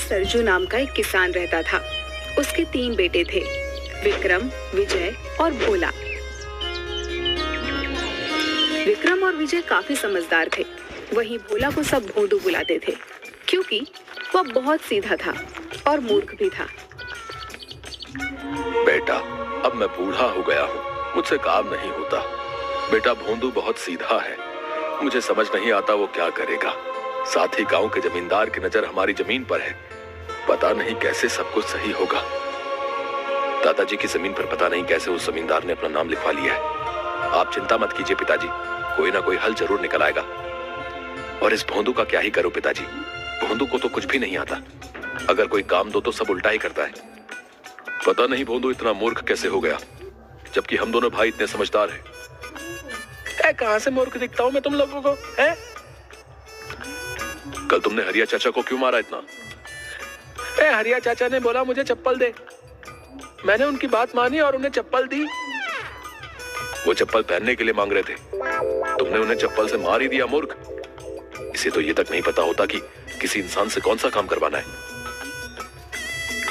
सरजू नाम का एक किसान रहता था। उसके 3 बेटे थे, विक्रम, विजय और भोला। विक्रम और विजय काफी समझदार थे। वहीं भोला को सब भोंदू बुलाते थे, क्योंकि वह बहुत सीधा था और मूर्ख भी था। बेटा, अब मैं बूढ़ा हो गया हूँ, मुझसे काम नहीं होता। बेटा भोंदू बहुत सीधा है, मुझे समझ नहीं आता वो क्या करेगा। साथ ही गांव के जमींदार की नजर हमारी जमीन पर है, पता नहीं कैसे सब कुछ सही होगा। दादाजी की जमीन पर पता नहीं कैसे उस जमींदार ने अपना नाम लिखवा लिया है। आप चिंता मत कीजिए पिताजी, कोई ना कोई हल जरूर निकल आएगा। और इस भोंदू का क्या ही करूं पिताजी, भोंदू को तो कुछ भी नहीं आता। अगर कोई काम दो तो सब उल्टा ही करता है। पता नहीं भोंदू इतना मूर्ख कैसे हो गया, जबकि हम दोनों भाई इतने समझदार हैं। कहां से मूर्ख दिखता हूं मैं तुम लोगों को? कल तुमने हरिया चाचा को क्यों मारा इतना? हरिया चाचा ने बोला मुझे चप्पल दे, मैंने उनकी बात मानी और उन्हें चप्पल दी। वो चप्पल पहनने के लिए मांग रहे थे, तुमने उन्हें चप्पल से मार ही दिया मूर्ख। इसे तो ये तक नहीं पता होता कि किसी इंसान से कौन सा काम करवाना है।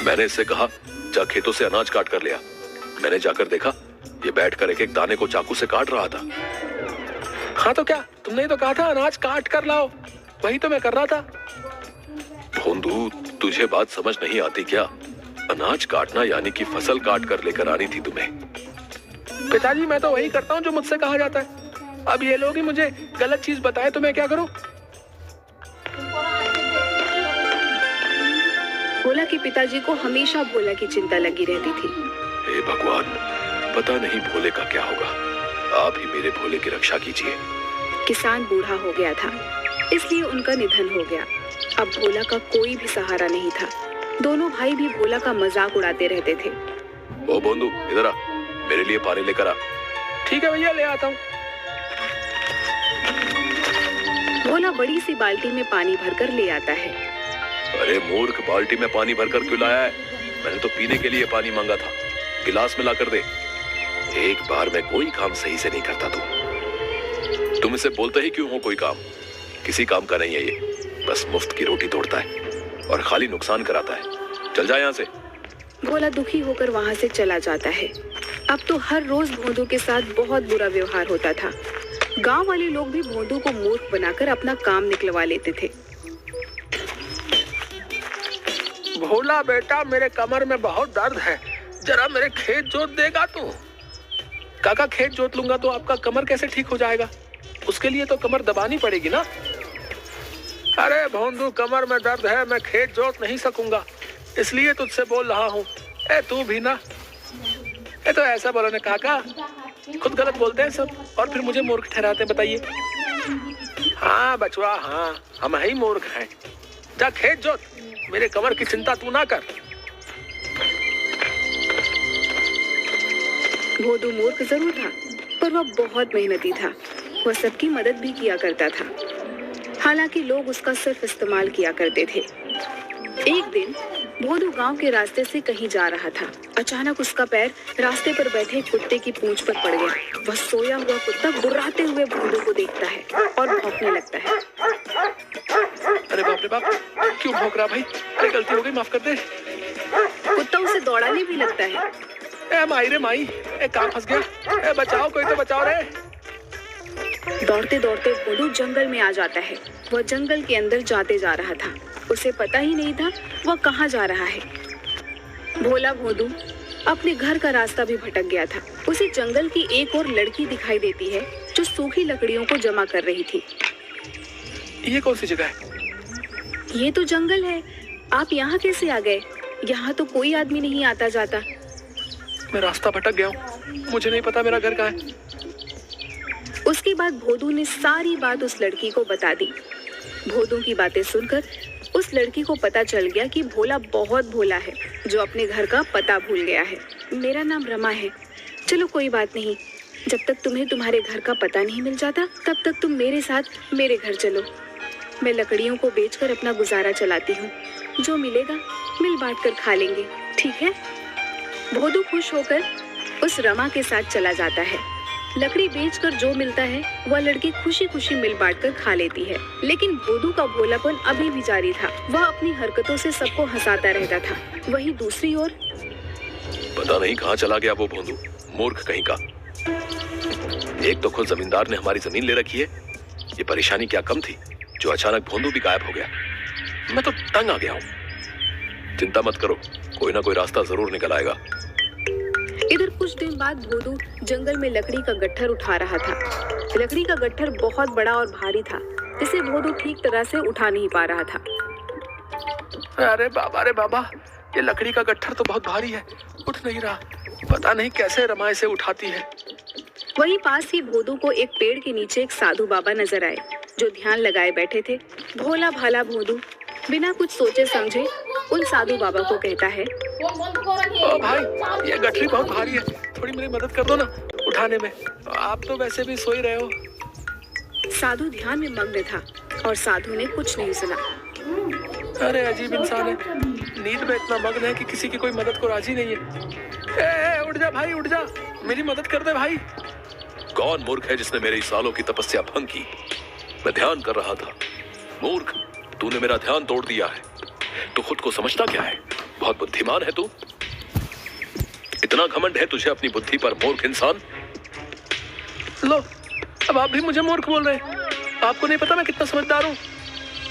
मैंने इससे कहा जा खेतों से अनाज काट कर लिया। मैंने जाकर देखा ये बैठकर एक एक दाने को चाकू से काट रहा था। हाँ तो क्या, तुमने ही तो कहा था अनाज काट कर लाओ, वही तो मैं कर रहा था। भोंदू, तुझे बात समझ नहीं आती क्या? अनाज काटना यानी कि फसल काट कर लेकर आनी थी तुम्हें। पिताजी मैं तो वही करता हूँ जो मुझसे कहा जाता है। अब ये लोग ही मुझे गलत चीज बताए तो मैं क्या करूँ? भोला के पिताजी को हमेशा भोला की चिंता लगी रहती थी। हे भगवान, पता नहीं भोले का क्या होगा, आप ही मेरे भोले की रक्षा कीजिए। किसान बूढ़ा हो गया था, इसलिए उनका निधन हो गया। अब भोला का कोई भी सहारा नहीं था। दोनों भाई भी भोला का मजाक उड़ाते रहते थे। ओ भोंदू, इधर आ, मेरे लिए पानी लेकर आ। ठीक है भैया, ले आता हूँ। भोला बड़ी सी बाल्टी में पानी भरकर ले आता है। अरे मूर्ख, बाल्टी में पानी भरकर क्यों लाया है? मैंने तो पीने के लिए पानी मांगा था, गिलास में ला कर दे। एक बार में कोई काम सही से नहीं करता तुम इसे बोलते ही क्यों हो कोई काम? किसी काम का नहीं है ये, बस मुफ्त की रोटी तोड़ता है और खाली नुकसान कराता है। चल जा यहाँ से। भोला दुखी होकर वहाँ से चला जाता है। अब तो हर रोज भोंदू के साथ बहुत बुरा व्यवहार होता था। गांव वाले लोग भी भोंदू को मूर्ख बनाकर अपना काम निकलवा लेते थे। भोला बेटा, मेरे कमर में बहुत दर्द है, जरा मेरे खेत जोत देगा तू? काका, खेत जोत लूंगा तो आपका कमर कैसे ठीक हो जाएगा? उसके लिए तो कमर दबानी पड़ेगी ना। अरे भोंदू, कमर में दर्द है, मैं खेत जोत नहीं सकूंगा, इसलिए तुझसे बोल रहा हूँ। तू भी ना, तो ऐसा बोलो ना काका, खुद गलत बोलते हैं सब और फिर मुझे मूर्ख ठहराते हैं, बताइए। हाँ बचवा, हाँ हम ही मूर्ख हैं। जा खेत जोत, मेरे कमर की चिंता तू ना कर। भोंदू मूर्ख जरूर था, पर वह बहुत मेहनती था। वह सबकी मदद भी किया करता था। हालांकि लोग उसका सिर्फ इस्तेमाल किया करते थे। एक दिन भोंदू गांव के रास्ते से कहीं जा रहा था। अचानक उसका पैर रास्ते पर बैठे कुत्ते की पूंछ पर पड़ गया। वह सोया हुआ कुत्ता गुर्राते हुए भोंदू को देखता है और भौंकने लगता है। अरे बाप रे बाप, क्यों भौंक रहा भाई? अरे गलती हो गई, माफ कर दे। कुत्ता उसे दौड़ाने भी लगता है। माई रे माई, कहाँ फंस गया? बचाओ, कोई तो बचाओ रे। दौड़ते दौड़ते भोंदू जंगल में आ जाता है। वह जंगल के अंदर जाते जा रहा था। उसे पता ही नहीं था वह कहाँ जा रहा है। भोला भोंदू अपने घर का रास्ता भी भटक गया था। उसे जंगल की एक और लड़की दिखाई देती है जो सूखी लकड़ियों को जमा कर रही थी। ये कौन सी जगह है? ये तो जंगल है, आप यहाँ कैसे आ गए? यहाँ तो कोई आदमी नहीं आता जाता। मैं रास्ता भटक गया हूँ, मुझे नहीं पता मेरा घर कहाँ है। उसके बाद भोंदू ने सारी बात उस लड़की को बता दी। भोंदू की बातें सुनकर उस लड़की को पता चल गया कि भोला बहुत भोला है, जो अपने घर का पता भूल गया है। मेरा नाम रमा है। चलो कोई बात नहीं, जब तक तुम्हें तुम्हारे घर का पता नहीं मिल जाता तब तक तुम मेरे साथ मेरे घर चलो। मैं लकड़ियों को बेचकर अपना गुजारा चलाती हूँ, जो मिलेगा मिल बांट कर खा लेंगे, ठीक है? भोंदू खुश होकर उस रमा के साथ चला जाता है। लकड़ी बेचकर जो मिलता है वह लड़की खुशी खुशी मिल बांट कर खा लेती है। लेकिन भोदू का भोलापन अभी भी जारी था। वह अपनी हरकतों से सबको हंसाता रहता था। वहीं दूसरी ओर पता नहीं कहाँ चला गया वो भोंदू, मूर्ख कहीं का। एक तो खुद जमींदार ने हमारी जमीन ले रखी है। ये परेशानी क्या कम थी जो अचानक भोंदू भी गायब हो गया। मैं तो तंग आ गया हूँ। चिंता मत करो, कोई ना कोई रास्ता जरूर निकल आएगा। इधर कुछ दिन बाद भोदू जंगल में लकड़ी का गट्ठर उठा रहा था। लकड़ी का गट्ठर बहुत बड़ा और भारी था, जिसे भोदू ठीक तरह से उठा नहीं पा रहा था। अरे बाबा, ये लकड़ी का गट्ठर तो बहुत भारी है, उठ नहीं रहा। पता नहीं कैसे रमा इसे उठाती है। वहीं पास ही भोदू को एक पेड़ के नीचे एक साधु बाबा नजर आए, जो ध्यान लगाए बैठे थे। भोला भाला भोदू बिना कुछ सोचे समझे उन साधु बाबा को कहता है, ओ भाई, ये गठरी बहुत भारी है, थोड़ी मेरी मदद कर दो ना उठाने में। आप तो वैसे भी सो ही रहे हो। साधु ध्यान में मग्न था और साधु ने कुछ नहीं सुना। अरे अजीब इंसान है, नींद में इतना मग्न है कि किसी की कोई मदद को राजी नहीं है। उठ जा भाई, उठ जा, मेरी मदद कर दे भाई। कौन मूर्ख है जिसने मेरे सालों की तपस्या भंग की? मैं ध्यान कर रहा था। मूर्ख, तूने मेरा ध्यान तोड़ दिया है। तू खुद को समझता क्या है? बहुत बुद्धिमान है तू। इतना घमंड है तुझे अपनी बुद्धि पर, मूर्ख इंसान। लो, अब आप भी मुझे मूर्ख बोल रहे हैं। आपको नहीं पता मैं कितना समझदार हूँ?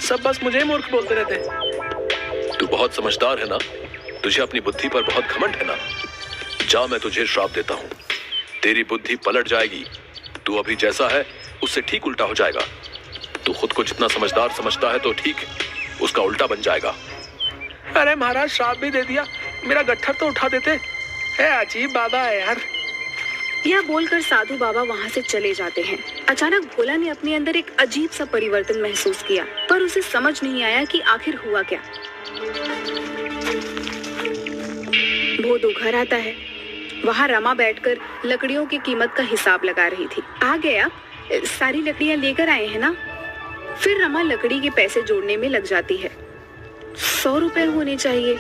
सब बस मुझे ही मूर्ख बोलते रहते हैं। तू बहुत समझदार है ना? तुझे अपनी बुद्धि पर बहुत घमंड है ना? जा, मैं तुझे श्राप देता हूँ। तेरी बुद्धि पलट जाएगी। तू अभी जैसा है उससे ठीक उल्टा हो जाएगा। तू खुद को जितना समझदार समझता है तो ठीक उसका उल्टा बन जाएगा। अरे महाराज, श्राप भी दे दिया, मेरा गट्ठर तो उठा देते। है अजीब बाबा है यार। यह बोलकर साधु बाबा वहाँ से चले जाते हैं। अचानक भोला ने अपने अंदर एक अजीब सा परिवर्तन महसूस किया, पर उसे समझ नहीं आया कि आखिर हुआ क्या। भोदू घर आता है। वहाँ रमा बैठकर लकड़ियों की कीमत का हिसाब लगा रही थी। आ गया, सारी लकड़ियाँ लेकर आए हैं ना? फिर रमा लकड़ी के पैसे जोड़ने में लग जाती है। 100 रुपए होने चाहिए।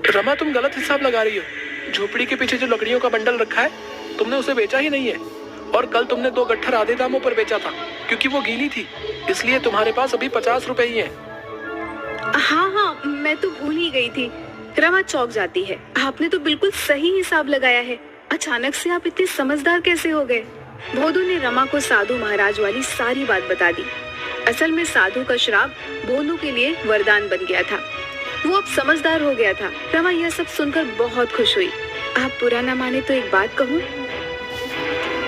रमा, तुम गलत हिसाब लगा रही हो। झोपड़ी के पीछे जो लकड़ियों का बंडल रखा है, तुमने उसे बेचा ही नहीं है। और कल तुमने 2 गट्ठर आधे दामों पर बेचा था, क्योंकि वो गीली थी, इसलिए तुम्हारे पास अभी 50 रुपए ही हैं। हाँ, मैं तो भूल ही गई थी। रमा चौंक जाती है। आपने तो बिल्कुल सही हिसाब लगाया है। अचानक से आप इतने समझदार कैसे हो गए? भोदू ने रमा को साधु महाराज वाली सारी बात बता दी। असल में साधु का श्राप भोदू के लिए वरदान बन गया था। वो अब समझदार हो गया था। रमा यह सब सुनकर बहुत खुश हुई। आप बुरा ना माने तो एक बात कहूँ?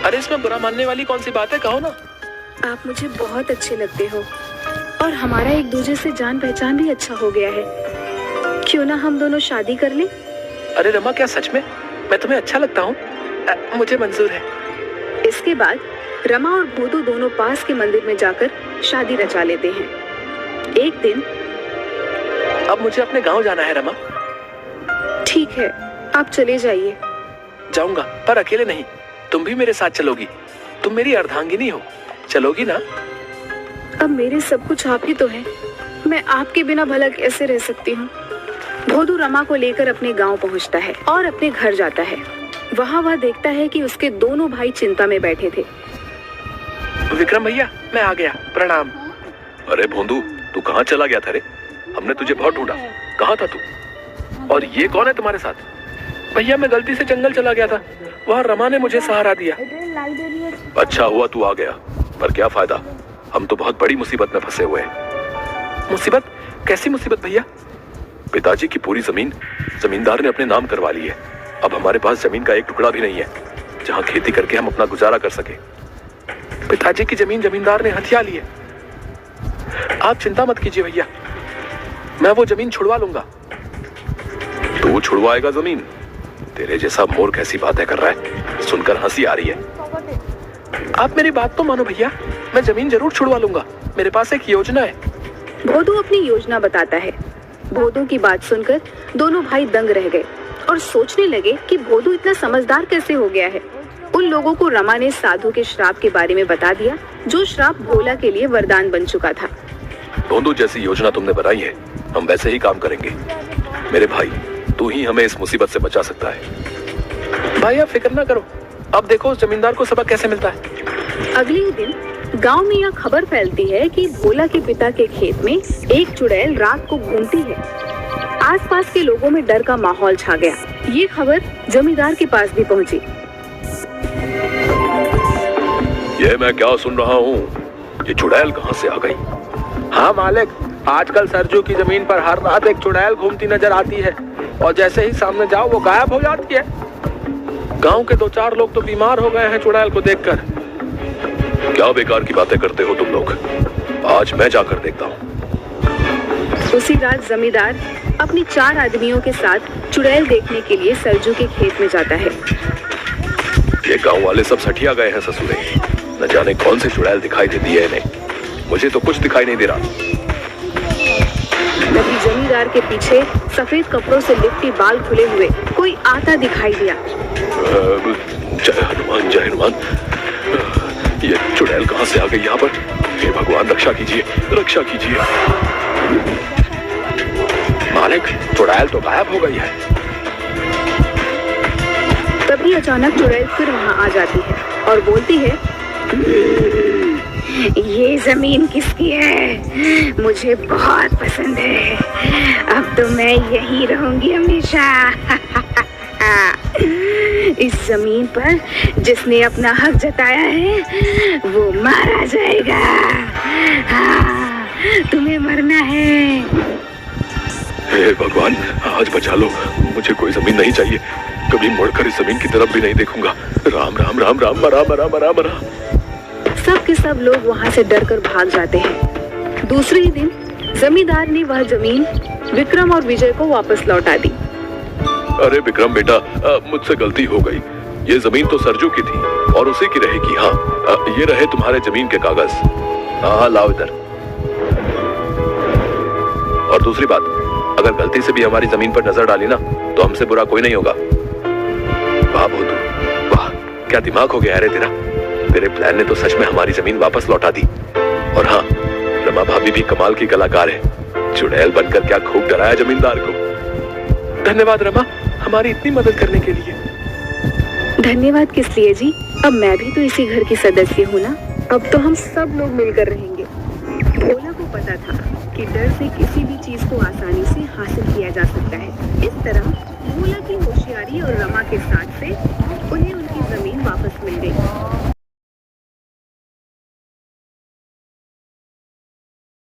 अरे इसमें बुरा मानने वाली कौन सी बात है, कहो ना। आप मुझे बहुत अच्छे लगते हो और हमारा एक दूसरे से जान पहचान भी अच्छा हो गया है। क्यों ना हम दोनों शादी कर लें? अरे रमा, क्या सच में मैं तुम्हें अच्छा लगता हूँ? मुझे मंजूर है। इसके बाद रमा और भोदू दोनों पास के मंदिर में जाकर शादी रचा लेते हैं। एक दिन, अब मुझे अपने गांव जाना है रमा। ठीक है, आप चले जाइए। जाऊंगा, पर अकेले नहीं, तुम भी मेरे साथ चलोगी। तुम मेरी अर्धांगिनी हो, चलोगी ना? अब मेरे सब कुछ आप ही तो हैं। मैं आपके बिना भला कैसे रह सकती हूँ? भोदू रमा को लेकर अपने गांव पहुँचता है और अपने घर जाता है। वहाँ वह देखता है कि उसके दोनों भाई चिंता में बैठे थे। विक्रम भैया, मैं आ गया, प्रणाम। अरे भोंदू, तू कहाँ चला गया था रे? हमने तुझे बहुत ढूंढा। कहाँ था तू? और ये कौन है तुम्हारे साथ? भैया, मैं गलती से जंगल चला गया था, वहाँ रमा ने मुझे सहारा दिया। अच्छा हुआ तू आ गया, पर क्या फायदा? हम तो बहुत बड़ी मुसीबत में फंसे हुए हैं। मुसीबत? कैसी मुसीबत भैया? पिताजी की पूरी जमीन जमींदार ने अपने नाम करवा ली है। अब हमारे पास जमीन का एक टुकड़ा भी नहीं है जहाँ खेती करके हम अपना गुजारा कर सके। पिताजी की जमीन जमींदार ने हथिया ली है। आप चिंता मत कीजिए भैया, मैं वो जमीन छुड़वा लूंगा। तू छुड़वाएगा जमीन? तेरे जैसा मूर्ख ऐसी बातें कर रहा है, सुनकर हंसी आ रही है। आप मेरी बात तो मानो भैया, मैं जमीन जरूर छुड़वा लूंगा। मेरे पास एक योजना है। भोदू अपनी योजना बताता है। भोदू की बात सुनकर दोनों भाई दंग रह गए और सोचने लगे कि भोदू इतना समझदार कैसे हो गया है। उन लोगों को रमा ने साधु के श्राप के बारे में बता दिया, जो श्राप भोला के लिए वरदान बन चुका था। भोंदू, जैसी योजना तुमने बनाई है हम वैसे ही काम करेंगे। मेरे भाई, तू ही हमें इस मुसीबत से बचा सकता है। भाई आप फिक्र ना करो, अब देखो उस जमींदार को सबक कैसे मिलता है। अगले ही दिन गांव में यह खबर फैलती है कि भोला के पिता के खेत में एक चुड़ैल रात को घूमती है। आसपास के लोगों में डर का माहौल छा गया। ये खबर जमींदार के पास भी पहुंची। ये मैं क्या सुन रहा हूँ? ये चुड़ैल कहाँ से आ गई? हाँ मालिक, आजकल सरजू की जमीन पर हर रात एक चुड़ैल घूमती नजर आती है और जैसे ही सामने जाओ वो गायब हो जाती है। गांव के 2-4 लोग तो बीमार हो गए हैं चुड़ैल को देखकर। क्या बेकार की बातें करते हो तुम लोग? आज मैं जाकर देखता हूँ। उसी रात जमींदार अपने 4 आदमियों के साथ चुड़ैल देखने के लिए सरजू के खेत में जाता है। ये गांव वाले सब सठिया गए हैं ससुरे। न जाने कौन सी चुड़ैल दिखाई देती है इन्हें। मुझे तो कुछ दिखाई नहीं दे रहा। तभी जमींदार के पीछे सफेद कपड़ों से लिपटी बाल खुले हुए कोई आता दिखाई दिया। जय हनुमान, जय हनुमान। ये चुड़ैल कहाँ से आ गई यहाँ पर? हे भगवान, रक्षा कीजिए, रक्षा कीजिए। मालिक, चुड़ैल तो गायब हो गई है। तभी अचानक चुड़ैल फिर वहाँ आ जाती है और बोलती है, ये जमीन किसकी है? मुझे बहुत पसंद है। अब तो मैं यहीं रहूंगी हमेशा। इस जमीन पर जिसने अपना हक जताया है वो मारा जाएगा। हाँ, तुम्हें मरना है। हे भगवान, आज बचा लो। मुझे कोई जमीन नहीं चाहिए। कभी मुड़कर इस जमीन की तरफ भी नहीं देखूंगा। राम राम राम राम, मरा मरा मरा मरा। सब के सब लोग वहाँ से डरकर भाग जाते हैं। दूसरे ही दिन जमींदार ने वह जमीन विक्रम और विजय को वापस लौटा दी। अरे विक्रम बेटा, मुझसे गलती हो गई। ये जमीन तो सरजू की थी और उसी की रहेगी। हाँ, ये रहे तुम्हारे जमीन के कागज। हाँ, लाओ इधर। और दूसरी बात, अगर गलती से भी हमारी जमीन पर नजर डाली ना तो हमसे बुरा कोई नहीं होगा। वाह भोदू, वाह, क्या दिमाग हो गया है रे तेरा। तेरे प्लान ने तो सच में हमारी जमीन वापस लौटा दी। और हाँ, रमा भाभी भी कमाल की कलाकार है। चुड़ैल बनकर क्या खूब डराया जमींदार को। धन्यवाद रमा, हमारी इतनी मदद करने के लिए। धन्यवाद किस लिए जी? अब मैं भी तो इसी घर की सदस्य हूँ ना। अब तो हम सब लोग मिलकर रहेंगे। भोला को पता था कि डर से किसी भी चीज को आसानी से हासिल किया जा सकता है। इस तरह भोला की होशियारी और रमा के साथ से उन्हें उनकी जमीन वापस मिल गई।